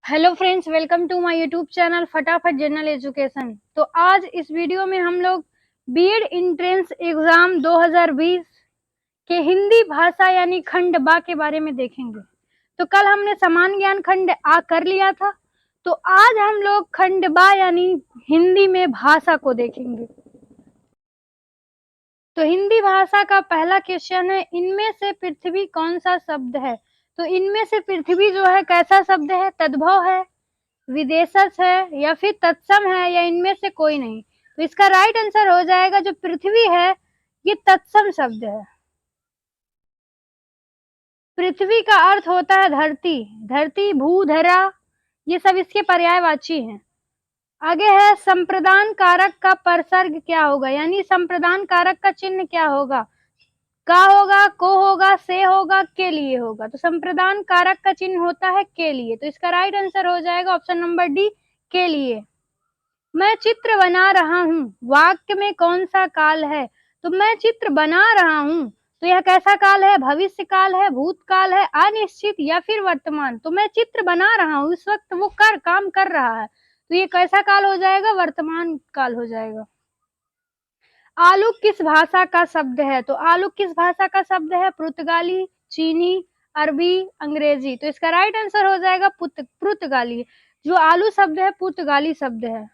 Hello friends, welcome to my YouTube channel फटाफट general education. तो आज इस वीडियो में हम लोग बीएड एंट्रेंस एग्जाम 2020 के हिंदी भाषा यानी खंड बा के बारे में देखेंगे। तो कल हमने समान ज्ञान खंड आ कर लिया था, तो आज हम लोग खंड बा यानी हिंदी में भाषा को देखेंगे। तो हिंदी भाषा का पहला क्वेश्चन है, इनमें से पृथ्वी कौन सा शब्द है? तो इनमें से पृथ्वी जो है कैसा शब्द है? तद्भव है, विदेशज है या फिर तत्सम है या इनमें से कोई नहीं? तो इसका राइट आंसर हो जाएगा जो पृथ्वी है ये तत्सम शब्द है। पृथ्वी का अर्थ होता है धरती, धरती, भू, धरा, ये सब इसके पर्यायवाची हैं। आगे है संप्रदान कारक का परसर्ग क्या होगा, यानी संप्रदान कारक का चिन्ह क्या होगा? का होगा, को होगा, से होगा, के लिए होगा। तो संप्रदान कारक का चिन्ह होता है के लिए, तो इसका राइट आंसर हो जाएगा ऑप्शन नंबर डी, के लिए। मैं चित्र बना रहा हूँ, वाक्य में कौन सा काल है? तो मैं चित्र बना रहा हूँ, तो यह कैसा काल है? भविष्य काल है, भूतकाल है, अनिश्चित या फिर वर्तमान? तो मैं चित्र बना रहा हूँ, इस वक्त वो काम कर रहा है, तो ये कैसा काल हो जाएगा? वर्तमान काल हो जाएगा। आलू किस भाषा का शब्द है? तो आलू किस भाषा का शब्द है? पुर्तगाली, चीनी, अरबी, अंग्रेजी? तो इसका राइट आंसर हो जाएगा पुर्तगाली। जो आलू शब्द है पुर्तगाली शब्द है।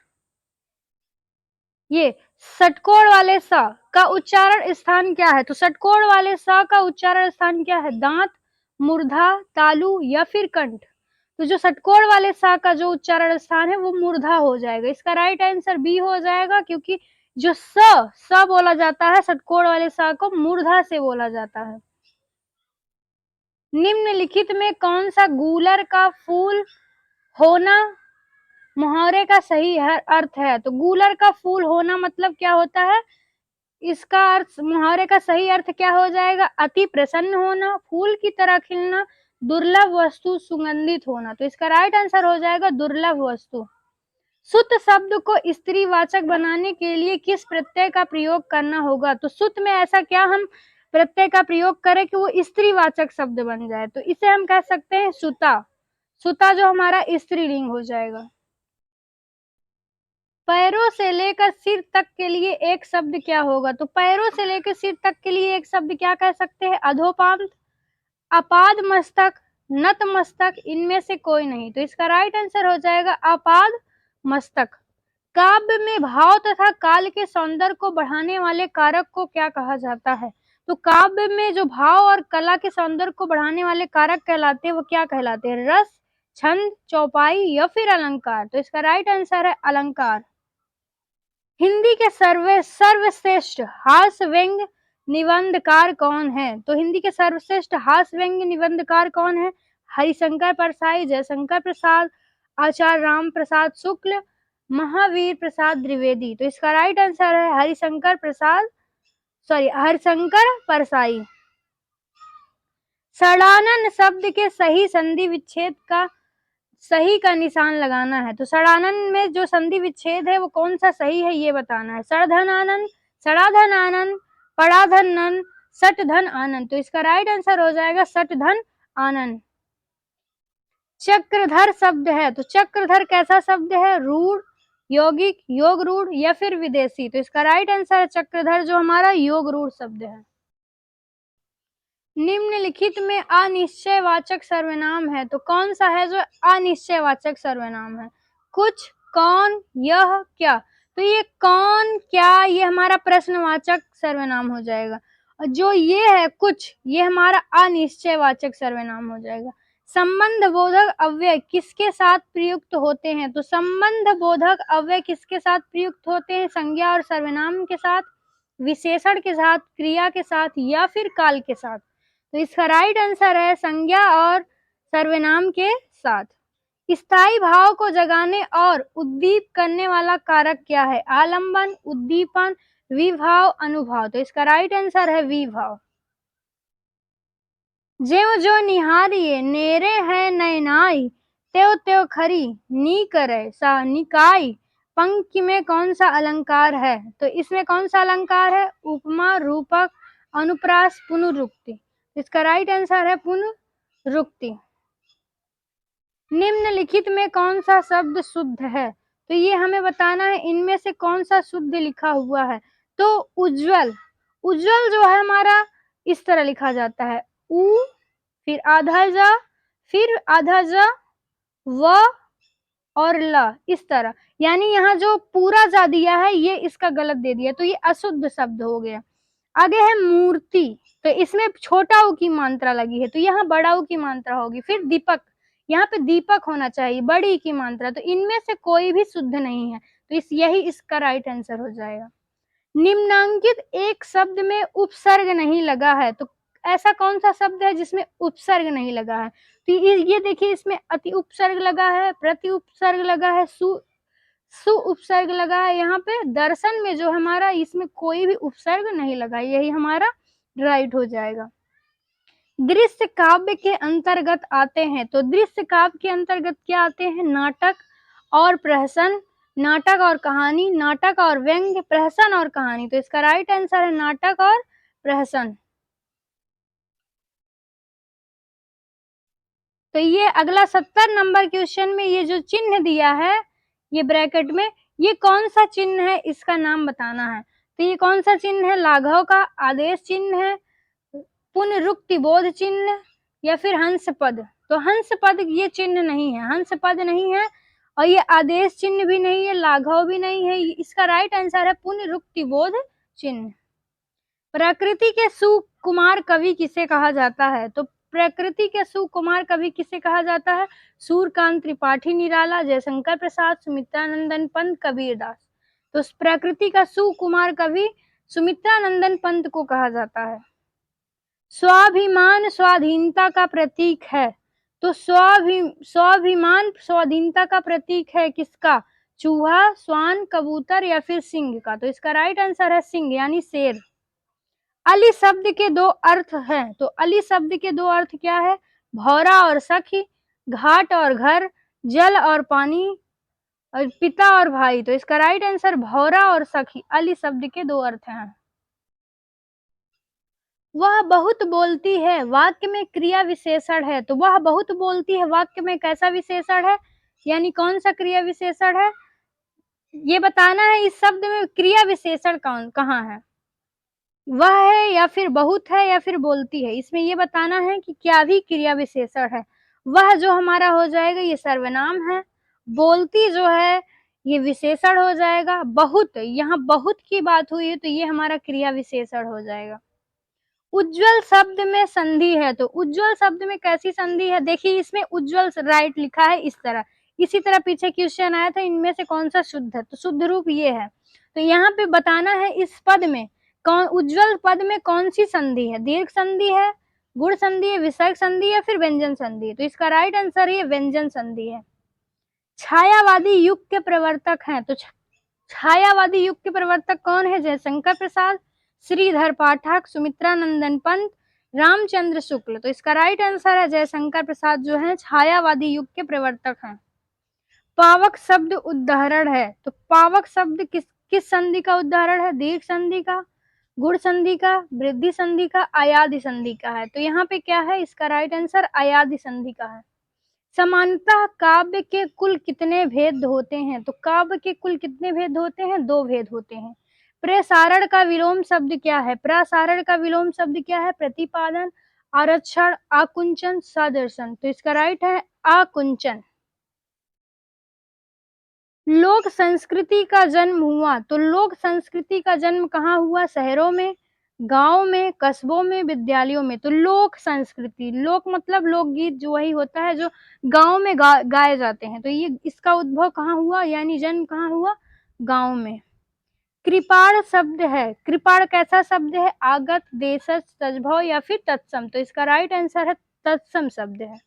ये षटकोण वाले स का उच्चारण स्थान क्या है? तो षटकोण वाले स का उच्चारण स्थान क्या है? दांत, मूर्धा, तालु या फिर कंठ? तो जो षटकोण वाले स का जो उच्चारण स्थान है वो मूर्धा हो जाएगा। इसका राइट आंसर बी हो जाएगा, क्योंकि जो स बोला जाता है षटकोण वाले स को मूर्धा से बोला जाता है। निम्नलिखित में कौन सा गूलर का फूल होना मुहावरे का सही अर्थ है? तो गूलर का फूल होना मतलब क्या होता है? इसका अर्थ, मुहावरे का सही अर्थ क्या हो जाएगा? अति प्रसन्न होना, फूल की तरह खिलना, दुर्लभ वस्तु, सुगंधित होना। तो इसका राइट आंसर हो जाएगा दुर्लभ वस्तु। सुत शब्द को स्त्रीवाचक बनाने के लिए किस प्रत्यय का प्रयोग करना होगा? तो सुत में ऐसा क्या हम प्रत्यय का प्रयोग करें कि वो स्त्रीवाचक शब्द बन जाए? तो इसे हम कह सकते हैं सुता। सुता जो हमारा स्त्रीलिंग हो जाएगा। पैरों से लेकर सिर तक के लिए एक शब्द क्या होगा? तो पैरों से लेकर सिर तक के लिए एक शब्द क्या कह सकते हैं? अधोपांत, अपाद मस्तक, नत मस्तक, इनमें से कोई नहीं। तो इसका राइट आंसर हो जाएगा अपाद मस्तक। काव्य में भाव तथा काल के सौंदर्य को बढ़ाने वाले कारक को क्या कहा जाता है? तो काव्य में जो भाव और कला के सौंदर्य को बढ़ाने वाले कारक कहलाते हैं वो क्या कहलाते हैं? रस, छंद, चौपाई या फिर अलंकार? तो इसका राइट आंसर है अलंकार। हिंदी के सर्वश्रेष्ठ हास्य व्यंग्य निबंधकार कौन है? तो हिंदी के सर्वश्रेष्ठ हास्य व्यंग्य निबंधकार कौन है? हरिशंकर परसाई, जयशंकर प्रसाद, आचार्य राम प्रसाद शुक्ल, महावीर प्रसाद द्विवेदी? तो इसका राइट आंसर है हरिशंकर परसाई। सड़ानन शब्द के सही संधि विच्छेद का सही का निशान लगाना है। तो सड़ानन में जो संधि विच्छेद है वो कौन सा सही है ये बताना है। सड़धन आनंद, सड़ाधन आनंद, पड़ाधन नन, सटधन आनंद? तो इसका राइट आंसर हो जाएगा सटधन आनंद। चक्रधर शब्द है, तो चक्रधर कैसा शब्द है? रूढ़, यौगिक, योग रूढ़ या फिर विदेशी? तो इसका राइट आंसर है चक्रधर जो हमारा योग रूढ़ शब्द है। निम्नलिखित में अनिश्चयवाचक सर्वनाम है, तो कौन सा है जो अनिश्चयवाचक सर्वनाम है? कुछ, कौन, यह, क्या? तो ये कौन, क्या, ये हमारा प्रश्नवाचक सर्वनाम हो जाएगा, और जो ये है कुछ, ये हमारा अनिश्चयवाचक सर्वनाम हो जाएगा। संबंध बोधक अव्यय किसके साथ प्रयुक्त होते हैं? तो संबंध बोधक अव्यय किसके साथ प्रयुक्त होते हैं? संज्ञा और सर्वनाम के साथ, विशेषण के साथ, क्रिया के साथ या फिर काल के साथ? तो इसका राइट आंसर है संज्ञा और सर्वनाम के साथ। स्थायी भाव को जगाने और उद्दीप करने वाला कारक क्या है? आलंबन, उद्दीपन, विभाव, अनुभाव? तो इसका राइट आंसर है विभाव। ज्यों जो निहारिये नेरे है नैनाई, त्यों त्यों खरी नी करे सा निकाई? पंक्ति में कौन सा अलंकार है? तो इसमें कौन सा अलंकार है? उपमा, रूपक, अनुप्रास, पुनरुक्ति? इसका राइट आंसर है पुनरुक्ति। निम्नलिखित में कौन सा शब्द शुद्ध है? तो ये हमें बताना है इनमें से कौन सा शुद्ध लिखा हुआ है। तो उज्जवल, उज्जवल जो है हमारा इस तरह लिखा जाता है, उ फिर आधा जा, फिर आधा जा, व और ल, इस तरह। यानी यहाँ जो पूरा जा दिया है ये इसका गलत दे दिया, तो ये अशुद्ध शब्द हो गया। आगे है मूर्ति, तो इसमें छोटा ऊ की मात्रा लगी है, तो यहाँ बड़ा ऊ की मात्रा होगी। फिर दीपक, यहाँ पे दीपक होना चाहिए, बड़ी की मात्रा, तो इनमें से कोई भी शुद्ध नहीं है, तो यही इसका राइट आंसर हो जाएगा। निम्नांकित एक शब्द में उपसर्ग नहीं लगा है, तो ऐसा कौन सा शब्द है जिसमें उपसर्ग नहीं लगा है? तो ये देखिए, इसमें अति उपसर्ग लगा है, प्रति उपसर्ग लगा है, सु उपसर्ग लगा है। यहाँ पे दर्शन में जो हमारा, इसमें कोई भी उपसर्ग नहीं लगा, यही हमारा राइट हो जाएगा। दृश्य काव्य के अंतर्गत आते हैं, तो दृश्य काव्य के अंतर्गत क्या आते हैं? नाटक और प्रहसन, नाटक और कहानी, नाटक और व्यंग्य, प्रहसन और कहानी। तो इसका राइट आंसर है नाटक और प्रहसन। तो ये अगला 70 नंबर क्वेश्चन में ये जो चिन्ह दिया है, ये ब्रैकेट में, ये कौन सा चिन्ह है, इसका नाम बताना है। तो ये कौन सा चिन्ह है? लाघव का आदेश चिन्ह है, पुनरुक्ति बोध चिन्ह, या फिर हंस पद। तो हंस पद ये चिन्ह नहीं है, हंस पद नहीं है, और ये आदेश चिन्ह भी नहीं है, लाघव भी नहीं है। इसका राइट आंसर है पुनरुक्ति बोध चिन्ह। प्रकृति के सुकुमार कवि किसे कहा जाता है? तो प्रकृति के सुकुमार कवि किसे कहा जाता है? सूर्यकांत त्रिपाठी निराला, जयशंकर प्रसाद, सुमित्रानंदन पंत, कबीरदास। तो प्रकृति का सुकुमार कवि सुमित्रानंदन पंत को कहा जाता है। स्वाभिमान स्वाधीनता का प्रतीक है, तो स्वाभिमान स्वाधीनता का प्रतीक है किसका? चूहा, श्वान, कबूतर या फिर सिंह का। तो इसका राइट आंसर है सिंह, यानी शेर। अली शब्द के दो अर्थ हैं, तो अली शब्द के दो अर्थ क्या है? भौरा और सखी, घाट और घर, जल और पानी, और पिता और भाई। तो इसका राइट आंसर भौरा और सखी, अली शब्द के दो अर्थ हैं। वह बहुत बोलती है वाक्य में क्रिया विशेषण है, तो वह बहुत बोलती है वाक्य में कैसा विशेषण है, यानी कौन सा क्रिया विशेषण है, ये बताना है। इस शब्द में क्रिया विशेषण कौन कहाँ है? वह है, या फिर बहुत है, या फिर बोलती है। इसमें ये बताना है कि क्या भी क्रिया विशेषण है। वह जो हमारा हो जाएगा ये सर्वनाम है, बोलती जो है ये विशेषण हो जाएगा, बहुत, यहाँ बहुत की बात हुई है तो ये हमारा क्रिया विशेषण हो जाएगा। उज्जवल शब्द में संधि है, तो उज्जवल शब्द में कैसी संधि है? देखिए, इसमें उज्जवल राइट लिखा है इस तरह, इसी तरह पीछे क्वेश्चन आया था, इनमें से कौन सा शुद्ध है? तो शुद्ध रूप ये है। तो यहाँ पे बताना है इस पद में कौन, उज्जवल पद में कौन सी संधि है? दीर्घ संधि है, गुण संधि है, विसर्ग संधि है, फिर व्यंजन संधि है। तो इसका राइट आंसर ये व्यंजन संधि है। छायावादी युग के प्रवर्तक हैं, तो छायावादी युग के प्रवर्तक कौन है? जयशंकर प्रसाद, श्रीधर पाठक, सुमित्रानंदन पंत, रामचंद्र शुक्ल। तो इसका राइट आंसर है जयशंकर प्रसाद जो है छायावादी युग के प्रवर्तक हैं। पावक शब्द उदाहरण है, तो पावक शब्द किस किस संधि का उदाहरण है? दीर्घ संधि का, गुण संधि का, वृद्धि संधि का, अयादि संधि का है। तो यहाँ पे क्या है? इसका राइट आंसर अयादि संधि का है। समानतः काव्य के कुल कितने भेद होते हैं? तो काव्य के कुल कितने भेद होते हैं? दो भेद होते हैं। प्रसारण का विलोम शब्द क्या है? प्रसारण का विलोम शब्द क्या है? प्रतिपादन, आरक्षण, आकुंचन, सदर्शन। तो इसका राइट है आकुंचन। लोक संस्कृति का जन्म हुआ, तो लोक संस्कृति का जन्म कहाँ हुआ? शहरों में, गांव में, कस्बों में, विद्यालयों में। तो लोक संस्कृति, लोक मतलब लोकगीत, जो वही होता है जो गांव में गाए जाते हैं। तो ये इसका उद्भव कहाँ हुआ, यानी जन्म कहाँ हुआ? गांव में। कृपाण शब्द है, कृपाण कैसा शब्द है? आगत, देशज, तजभव या फिर तत्सम। तो इसका राइट आंसर है तत्सम शब्द है।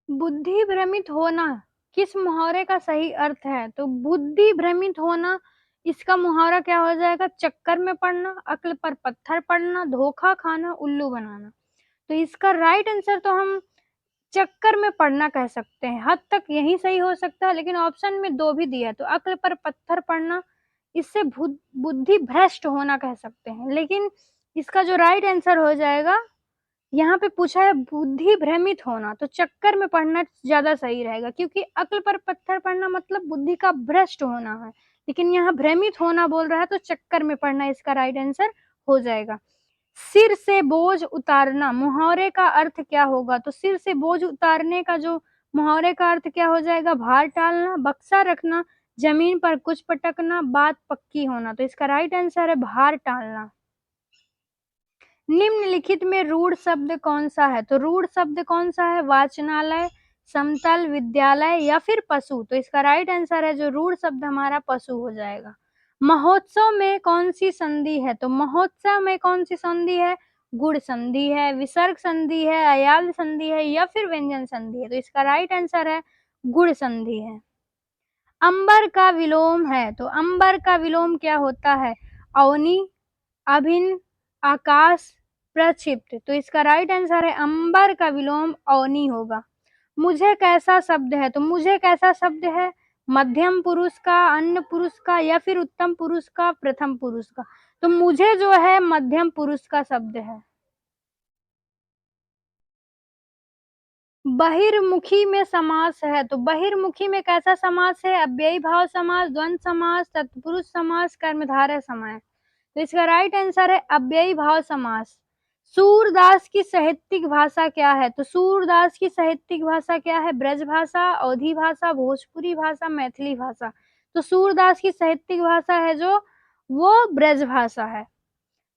बुद्धि भ्रमित होना किस मुहावरे का सही अर्थ है? तो बुद्धि भ्रमित होना, इसका मुहावरा क्या हो जाएगा? चक्कर में पड़ना, अक्ल पर पत्थर पड़ना, धोखा खाना, उल्लू बनाना। तो इसका राइट आंसर तो हम चक्कर में पड़ना कह सकते हैं, हद तक यही सही हो सकता है, लेकिन ऑप्शन में दो भी दिया है, तो अक्ल पर पत्थर पड़ना, इससे बुद्धि भ्रष्ट होना कह सकते हैं, लेकिन इसका जो राइट आंसर हो जाएगा यहाँ पे पूछा है बुद्धि भ्रमित होना, तो चक्कर में पढ़ना ज़्यादा सही रहेगा, क्योंकि अक्ल पर पत्थर पड़ना मतलब बुद्धि का भ्रष्ट होना है, लेकिन यहाँ भ्रमित होना बोल रहा है तो चक्कर में पढ़ना इसका राइट आंसर हो जाएगा। सिर से बोझ उतारना, मुहावरे का अर्थ क्या होगा? तो सिर से बोझ उतारने का जो मुहावरे का अर्थ क्या हो जाएगा? भार टालना, बक्सा रखना, जमीन पर कुछ पटकना, बात पक्की होना। तो इसका राइट आंसर है भार टालना। निम्नलिखित में रूढ़ शब्द कौन सा है? तो रूढ़ शब्द कौन सा है? वाचनालय, समतल, विद्यालय या फिर पशु। तो इसका राइट आंसर है जो रूढ़ शब्द हमारा पशु हो जाएगा। महोत्सव में कौन सी संधि है? तो महोत्सव में कौन सी संधि है? गुण संधि है, विसर्ग संधि है, अयाल संधि है या फिर व्यंजन संधि है। तो इसका राइट आंसर है गुण संधि है। अंबर का विलोम है, तो अंबर का विलोम क्या होता है? अवनी, अभिन्न, आकाश, प्रक्षिप्त। तो इसका राइट आंसर है अंबर का विलोम अवनी होगा। मुझे कैसा शब्द है? तो मुझे कैसा शब्द है? मध्यम पुरुष का, अन्य पुरुष का या फिर उत्तम पुरुष का, प्रथम पुरुष का। तो मुझे जो है मध्यम पुरुष का शब्द है। बहिर्मुखी में समास है, तो बहिर्मुखी में कैसा समास है? अव्ययी भाव समास, द्वंद्व समास, तत्पुरुष समास, कर्मधारय समास। तो इसका राइट आंसर है अव्ययी भाव समास। सूरदास की साहित्यिक भाषा क्या है? तो सूरदास की साहित्यिक भाषा क्या है? ब्रज भाषा, अवधी भाषा, भोजपुरी भाषा, मैथिली भाषा। तो सूरदास की साहित्यिक भाषा है जो वो ब्रज भाषा है।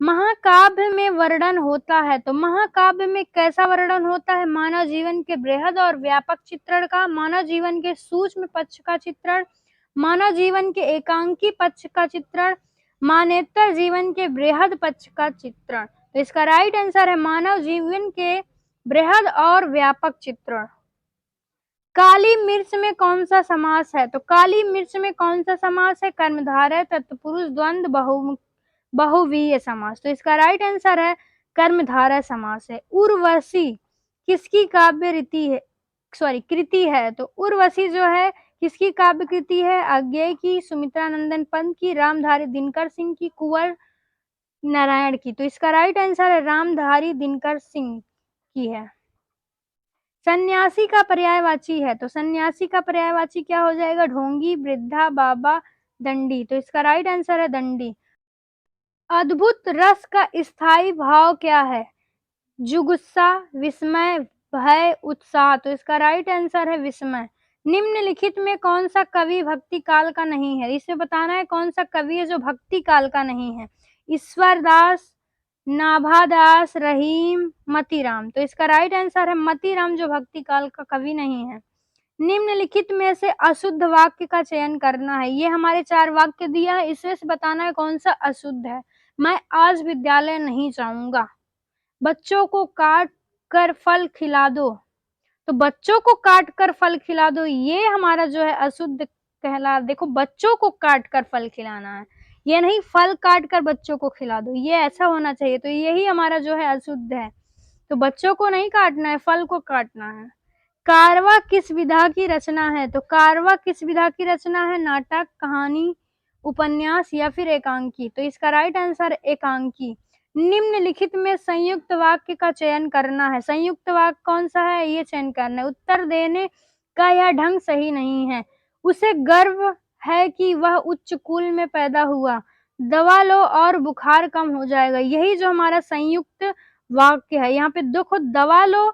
महाकाव्य में वर्णन होता है, तो महाकाव्य में कैसा वर्णन होता है? मानव जीवन के बृहद और व्यापक चित्रण का, मानव जीवन के सूक्ष्म पक्ष का चित्रण, मानव जीवन के एकांकी पक्ष का चित्रण, मानवेतर जीवन के बृहद पक्ष का चित्रण। तो इसका राइट आंसर है मानव जीवन के बृहद और व्यापक चित्रण। काली मिर्च में कौन सा समास है? तो काली मिर्च में कौन सा समास है? कर्मधारय, तत्पुरुष, द्वंद्व, बहुव्रीहि समास। तो इसका राइट आंसर है कर्मधारय समास है। उर्वशी किसकी काव्य रीति है, सॉरी कृति है? तो उर्वशी जो है किसकी काव्य कृति है? अज्ञेय की, सुमित्रा नंदन पंत की, रामधारी दिनकर सिंह की, कुंवर नारायण की। तो इसका राइट आंसर है रामधारी दिनकर सिंह की है। सन्यासी का पर्यायवाची है, तो सन्यासी का पर्यायवाची क्या हो जाएगा? ढोंगी, वृद्धा, बाबा, दंडी। तो इसका राइट आंसर है दंडी। अद्भुत रस का स्थायी भाव क्या है? जुगुस्सा, विस्मय, भय, उत्साह। तो इसका राइट आंसर है विस्मय। निम्नलिखित में कौन सा कवि भक्ति काल का नहीं है? इसे बताना है कौन सा कवि है जो भक्ति काल का नहीं है। ईश्वर दास, नाभादास, रहीम, मतीराम। तो इसका राइट आंसर है मतीराम जो भक्ति काल का कवि नहीं है। निम्नलिखित में से अशुद्ध वाक्य का चयन करना है। ये हमारे 4 वाक्य दिया है, इसमें से बताना है कौन सा अशुद्ध है। मैं आज विद्यालय नहीं जाऊंगा। बच्चों को काट कर फल खिला दो, तो बच्चों को काट कर फल खिला दो ये हमारा जो है अशुद्ध कहला। देखो बच्चों को काट कर फल खिलाना है, ये नहीं फल काट कर बच्चों को खिला दो, ये ऐसा होना चाहिए। तो यही हमारा जो है अशुद्ध है। तो बच्चों को नहीं काटना है, फल को काटना है। कारवा किस विधा की रचना है? तो कारवा किस विधा की रचना है? नाटक, कहानी, उपन्यास या फिर एकांकी। तो इसका राइट आंसर एकांकी। निम्नलिखित में संयुक्त वाक्य का चयन करना है। संयुक्त वाक्य कौन सा है ये चयन करना है। उत्तर देने का यह ढंग सही नहीं है। उसे गर्व है कि वह उच्च कुल में पैदा हुआ। दवा लो और बुखार कम हो जाएगा। यही जो हमारा संयुक्त वाक्य है। यहाँ पे देखो दवा लो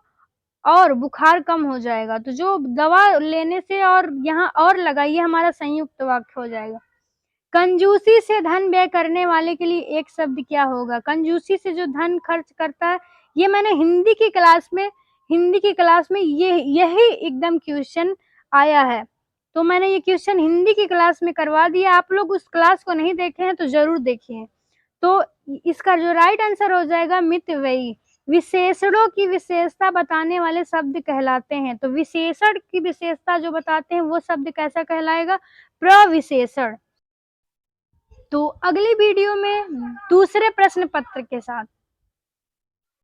और बुखार कम हो जाएगा, तो जो दवा लेने से और यहाँ और लगा ये हमारा संयुक्त वाक्य हो जाएगा। कंजूसी से धन व्यय करने वाले के लिए एक शब्द क्या होगा? कंजूसी से जो धन खर्च करता है, ये मैंने हिंदी की क्लास में ये यही एकदम क्वेश्चन आया है, तो मैंने ये क्वेश्चन हिंदी की क्लास में करवा दिया। आप लोग उस क्लास को नहीं देखे हैं तो जरूर देखिए। तो इसका जो राइट आंसर हो जाएगा मितव्ययी। विशेषणों की विशेषता बताने वाले शब्द कहलाते हैं। तो विशेषण की विशेषता जो बताते हैं वो शब्द कैसा कहलाएगा? प्रविशेषण। तो अगली वीडियो में दूसरे प्रश्न पत्र के साथ